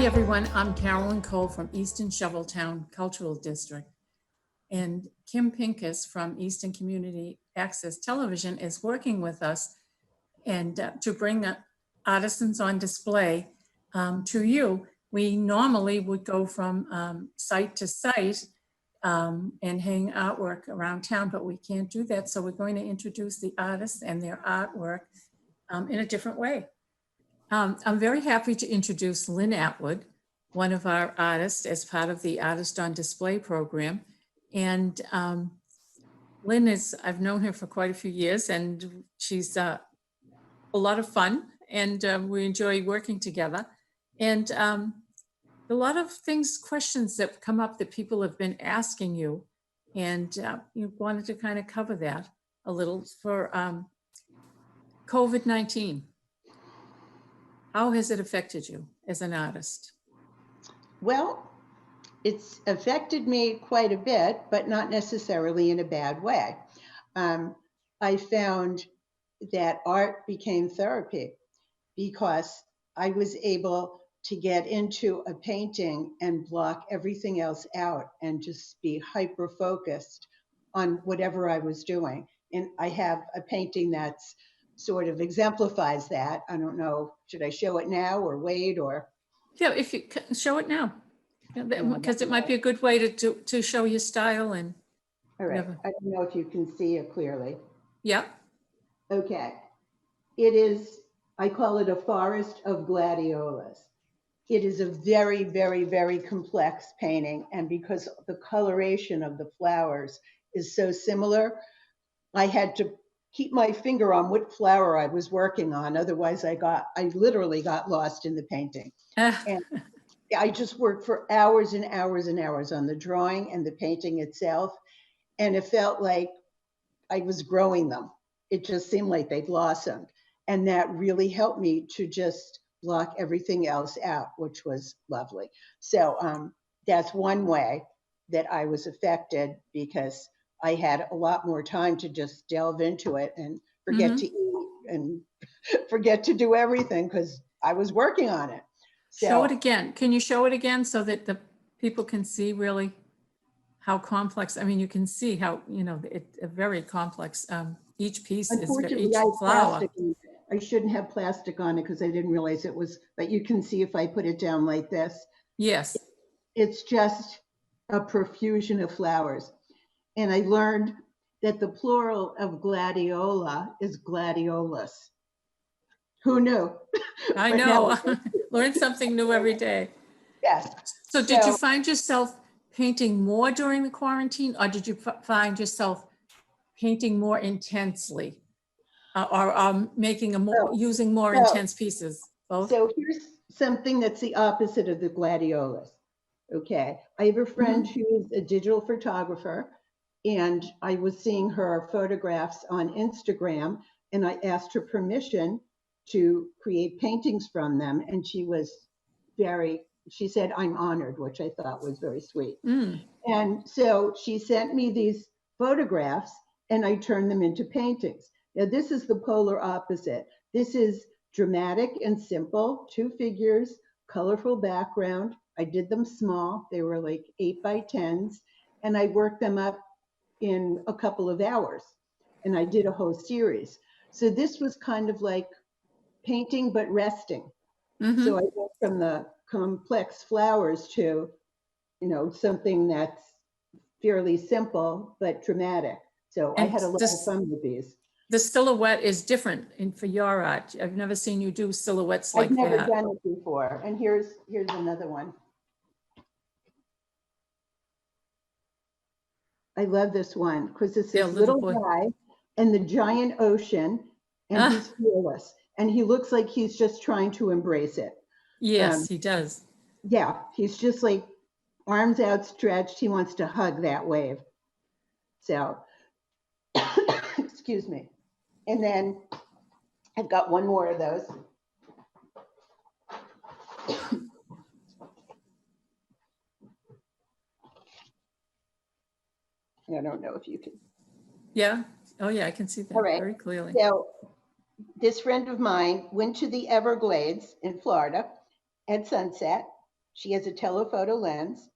everyone. I'm Carolyn Cole from Easton Shoveltown Cultural District. And Kim Pincus from Easton Community Access Television is working with us and to bring artisans on display to you. We normally would go from site to site and hang artwork around town, but we can't do that. So we're going to introduce the artists and their artwork in a different way. I'm very happy to introduce LynneAtwood, one of our artists, as part of the Artist on Display program. And Lynn I've known her for quite a few years, and she's a lot of fun, and we enjoy working together. And a lot of questions that come up that people have been asking you, and you wanted to kind of cover that a little for COVID-19. How has it affected you as an artist? Well, it's affected me quite a bit, but not necessarily in a bad way. I found that art became therapy because I was able to get into a painting and block everything else out and just be hyper focused on whatever I was doing. And I have a painting that's sort of exemplifies that. I don't know, should I show it now or wait or? Yeah, if you show it now, because it might be a good way to show your style and. All right, I don't know if you can see it clearly. Yeah. Okay, it is, I call it a forest of gladiolas. It is a very, very, very complex painting, and because the coloration of the flowers is so similar, I had to keep my finger on what flower I was working on. Otherwise I literally got lost in the painting. And I just worked for hours and hours and hours on the drawing and the painting itself. And it felt like I was growing them. It just seemed like they blossomed. And that really helped me to just block everything else out, which was lovely. So that's one way that I was affected, because I had a lot more time to just delve into it and forget to eat and forget to do everything because I was working on it. So, show it again. Can you show it again so that the people can see really how complex? I mean, you can see how, it's very complex. Each piece is each flower. I shouldn't have plastic on it because I didn't realize it was, but you can see if I put it down like this. Yes. It's just a profusion of flowers. And I learned that the plural of gladiola is gladiolus. Who knew? I know. Learn something new every day. Yes. So did you find yourself painting more during the quarantine, or did you find yourself painting more intensely, or making using more intense pieces? Both? So here's something that's the opposite of the gladiolus. Okay. I have a friend who's a digital photographer, and I was seeing her photographs on Instagram, and I asked her permission to create paintings from them. And she said, I'm honored, which I thought was very sweet. And so she sent me these photographs and I turned them into paintings. Now this is the polar opposite. This is dramatic and simple, 2 figures, colorful background. I did them small. They were like 8 by 10s, and I worked them up in a couple of hours, and I did a whole series. So this was kind of like painting but resting. So I went from the complex flowers to, something that's fairly simple but dramatic. So I had a lot of fun with these. The silhouette is different for your art. I've never seen you do silhouettes like that. I've never done it before. And here's another one. I love this one because it's this little guy and the giant ocean, and he's fearless, and he looks like he's just trying to embrace it. Yes, he does. Yeah, he's just like arms outstretched. He wants to hug that wave. So, excuse me. And then I've got one more of those. I don't know if you can. Yeah. Oh, yeah, I can see that very clearly. So this friend of mine went to the Everglades in Florida at sunset, She has a telephoto lens.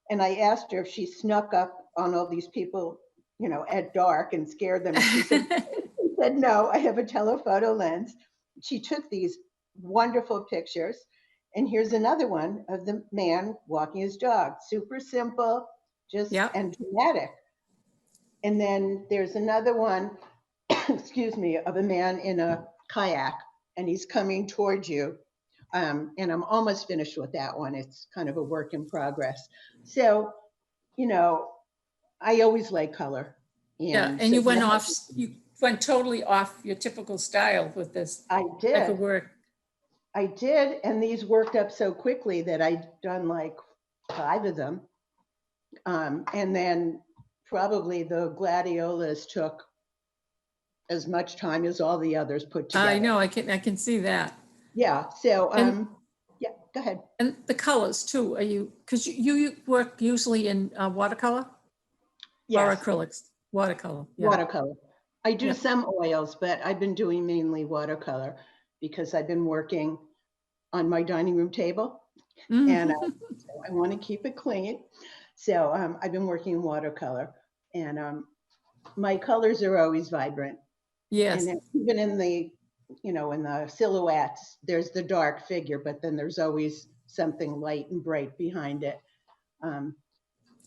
And I asked her if she snuck up on all these people, at dark and scared them. And she said, no, I have a telephoto lens. She took these wonderful pictures. And here's another one of the man walking his dog. Super simple, just Yeah. and dramatic. And then there's another one, excuse me, of a man in a kayak, and he's coming towards you. And I'm almost finished with that one. It's kind of a work in progress. So, I always like color. Yeah, and So you went totally off your typical style with this I type of did. work. I did. And these worked up so quickly that I'd done like 5 of them. And then probably the gladiolas took as much time as all the others put together. I know, I can see that. Yeah. So, And- yeah, go ahead. And the colors too, because you work usually in watercolor? Yes. Or acrylics? Watercolor, yeah. Watercolor. I do Yeah. some oils, but I've been doing mainly watercolor because I've been working on my dining room table, and so I want to keep it clean. So I've been working in watercolor, and my colors are always vibrant. Yes. And even in the, in the silhouettes, there's the dark figure, but then there's always something light and bright behind it.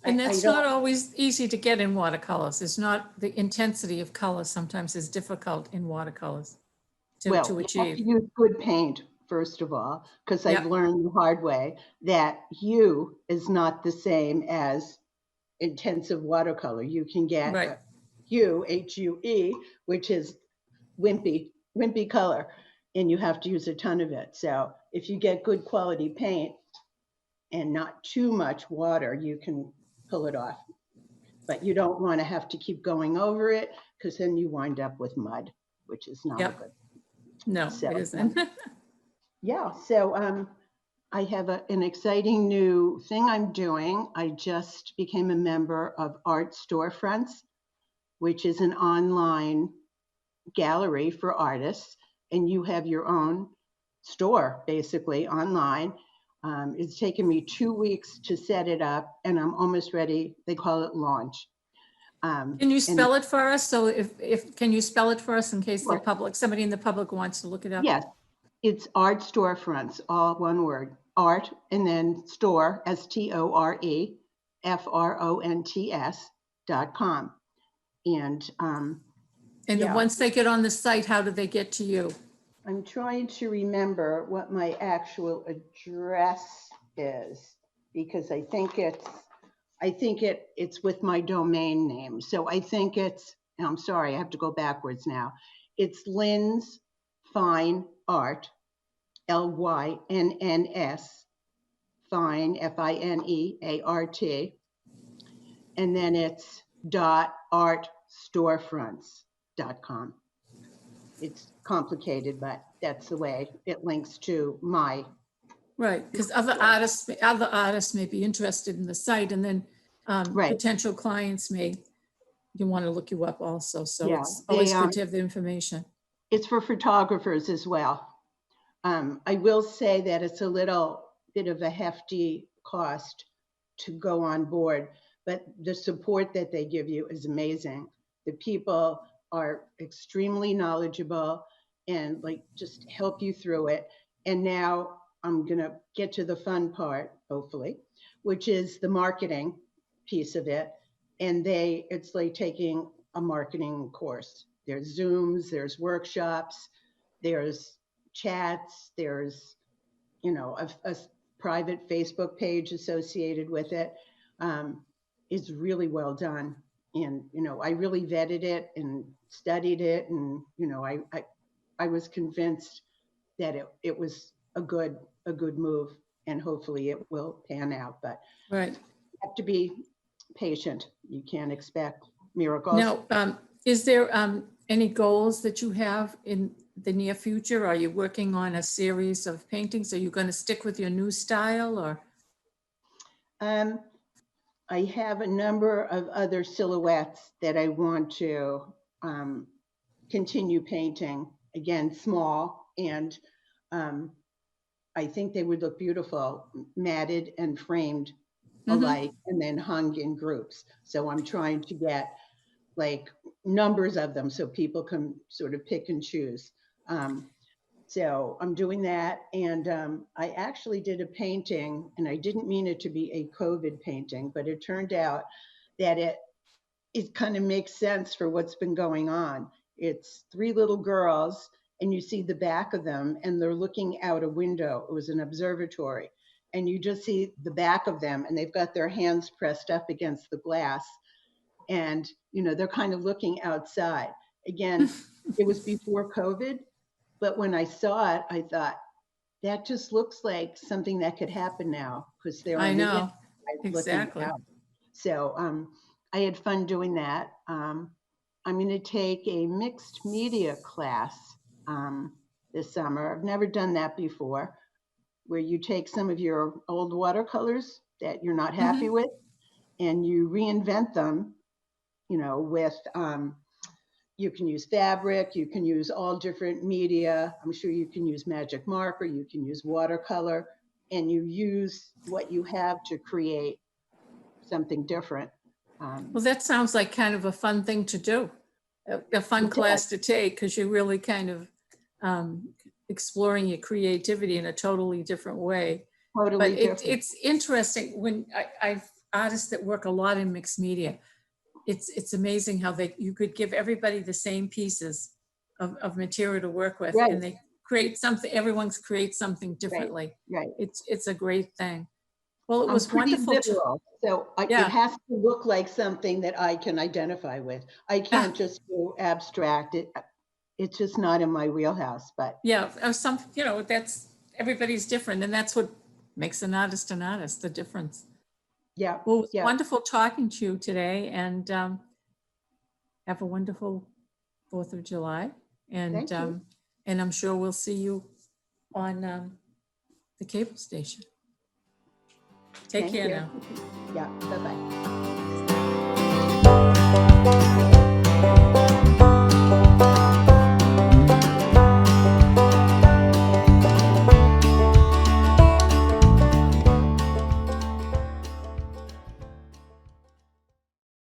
And that's not always easy to get in watercolors. It's not, the intensity of color sometimes is difficult in watercolors to You have to achieve. use good paint, first of all, because I've Yep. learned the hard way that hue is not the same as intensive watercolor. You can get Right. hue, H-U-E, which is wimpy color, and you have to use a ton of it. So if you get good quality paint and not too much water, you can pull it off. But you don't want to have to keep going over it, because then you wind up with mud, which is not Yep. good. No, So, it isn't. yeah, so I have an exciting new thing I'm doing. I just became a member of Art Storefronts, which is an online gallery for artists, and you have your own store basically online. It's taken me 2 weeks to set it up, and I'm almost ready. They call it launch. Can you spell it for us? So can you spell it for us in case Sure. somebody in the public wants to look it up? Yes, it's Art Storefronts, all one word. Art, and then store, STOREFRONTS.com. And then once they get on the site, how do they get to you? I'm trying to remember what my actual address is, because I think it's with my domain name. So I think I'm sorry, I have to go backwards now. It's Lynn's Fine Art, LYNNS, Fine, FINEART, and then it's .artstorefronts.com. It's complicated, but that's the way it links to my. Right, because other artists may be interested in the site, and then Right. potential clients may want to look you up also. So Yeah, it's always good to have the information. It's for photographers as well. I will say that it's a little bit of a hefty cost to go on board, but the support that they give you is amazing. The people are extremely knowledgeable and just help you through it. And now I'm gonna get to the fun part, hopefully, which is the marketing piece of it. And it's like taking a marketing course. There's Zooms, there's workshops, there's chats, there's a private Facebook page associated with it. It's really well done, and I really vetted it and studied it, and I was convinced that it was a good move, and hopefully it will pan out. But Right. you have to be patient. You can't expect miracles. Now, is there any goals that you have in the near future? Are you working on a series of paintings? Are you going to stick with your new style, or? I have a number of other silhouettes that I want to continue painting, again, small, and I think they would look beautiful, matted and framed Mhm. alike, and then hung in groups. So I'm trying to get like numbers of them so people can sort of pick and choose. So I'm doing that. And I actually did a painting, and I didn't mean it to be a COVID painting, but it turned out that it kind of makes sense for what's been going on. It's three little girls, and you see the back of them, and they're looking out a window. It was an observatory. And you just see the back of them, and they've got their hands pressed up against the glass. And, they're kind of looking outside. Again, it was before COVID, but when I saw it, I thought, that just looks like something that could happen now because they're I on the know, inside looking exactly. out. So I had fun doing that. I'm going to take a mixed media class this summer. I've never done that before, where you take some of your old watercolors that you're not happy with and you reinvent them, with you can use fabric, you can use all different media. I'm sure you can use magic marker, you can use watercolor, and you use what you have to create something different. Well, that sounds like kind of a fun thing to do, a fun It class does. to take, because you're really kind of exploring your creativity in a totally different way. Totally But different. it's interesting when I've artists that work a lot in mixed media. It's amazing how you could give everybody the same pieces of material to work with, Right. and they create something. Everyone's creates something differently. Right. It's a great thing. Well, it I'm was pretty wonderful. literal, so it Yeah. has to look like something that I can identify with. I can't just do abstract. It's just not in my wheelhouse. But Yeah, that's everybody's different, and that's what makes an artist, the difference. yeah, Well, it was yeah. wonderful talking to you today, and have a wonderful 4th of July. And Thank you. and I'm sure we'll see you on the cable station. Take Thank care you. now. Yeah. Bye bye.